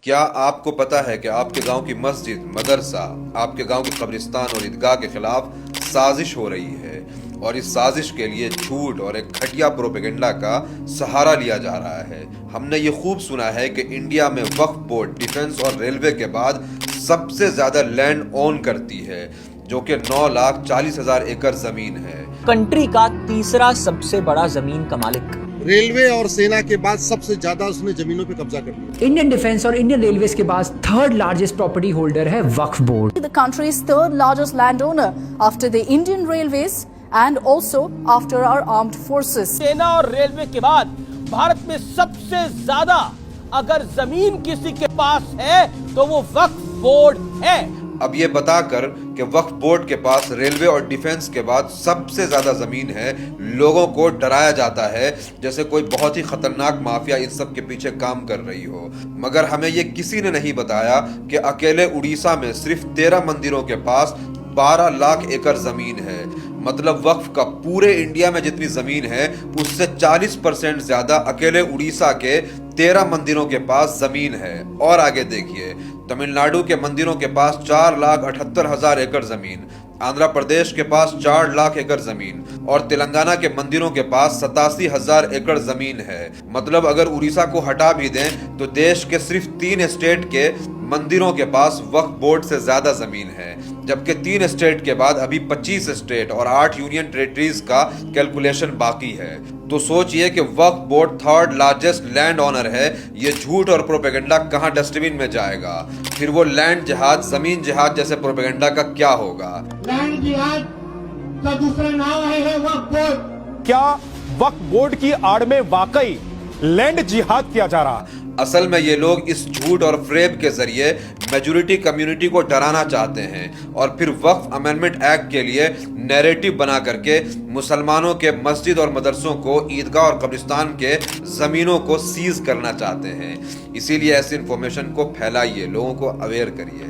क्या आपको पता है कि आपके गांव की मस्जिद, मदरसा, आपके गांव के कब्रिस्तान और ईदगाह के खिलाफ साजिश हो रही है और इस साजिश के लिए झूठ और एक घटिया प्रोपेगेंडा का सहारा लिया जा रहा है। हमने ये खूब सुना है कि इंडिया में वक्फ बोर्ड डिफेंस और रेलवे के बाद सबसे ज्यादा लैंड ओन करती है, जो कि 9,40,000 एकड़ जमीन है। कंट्री का तीसरा सबसे बड़ा जमीन का मालिक। रेलवे और सेना के बाद सबसे ज्यादा उसने जमीनों पे कब्जा कर लिया। इंडियन डिफेंस और इंडियन रेलवेज के बाद थर्ड लार्जेस्ट प्रॉपर्टी होल्डर है वक्फ board. The country's third largest landowner after the Indian Railways and also after our armed forces. सेना और रेलवे के बाद भारत में सबसे ज्यादा अगर जमीन किसी के पास है तो वो वक्फ बोर्ड है। अब ये बताकर कि वक्फ बोर्ड के पास रेलवे और डिफेंस के बाद सबसे ज्यादा जमीन है, लोगों को डराया जाता है जैसे कोई बहुत ही खतरनाक माफिया इन सब के पीछे काम कर रही हो। मगर हमें ये किसी ने नहीं बताया कि अकेले उड़ीसा में सिर्फ 13 मंदिरों के पास 12 लाख एकड़ जमीन है। मतलब वक्फ का पूरे इंडिया में जितनी जमीन है उससे 40% ज्यादा अकेले उड़ीसा के 13 मंदिरों के पास जमीन है। और आगे देखिए, तमिलनाडु के मंदिरों के पास 4,78,000 एकड़ जमीन, आंध्र प्रदेश के पास 4 लाख एकड़ जमीन और तेलंगाना के मंदिरों के पास 87,000 एकड़ जमीन है। मतलब अगर उड़ीसा को हटा भी दें तो देश के सिर्फ 3 स्टेट के मंदिरों के पास वक्फ बोर्ड से ज्यादा जमीन है, जबकि 3 स्टेट के बाद अभी 25 स्टेट और 8 यूनियन टेरिटरीज का कैलकुलेशन बाकी है। तो सोचिए कि Waqf board third largest land owner है, ये झूठ और प्रोपेगेंडा कहां डस्टबिन में जाएगा? फिर वो लैंड जिहाद, जमीन जिहाद जैसे प्रोपेगेंडा का क्या होगा? लैंड जिहाद का दूसरा नाम है वक्फ बोर्ड। क्या वक्फ बोर्ड की आड़ में वाकई लैंड जिहाद किया जा रहा? असल में ये लोग इस झूठ और फ्रेब के जरिए मेजॉरिटी कम्युनिटी को डराना चाहते हैं और फिर वक्फ अमेंडमेंट एक्ट के लिए नैरेटिव बना करके मुसलमानों के मस्जिद और मदरसों को, ईदगाह और कब्रिस्तान के जमीनों को सीज करना चाहते हैं। इसीलिए ऐसी इंफॉर्मेशन को फैलाइए, लोगों को अवेयर करिए।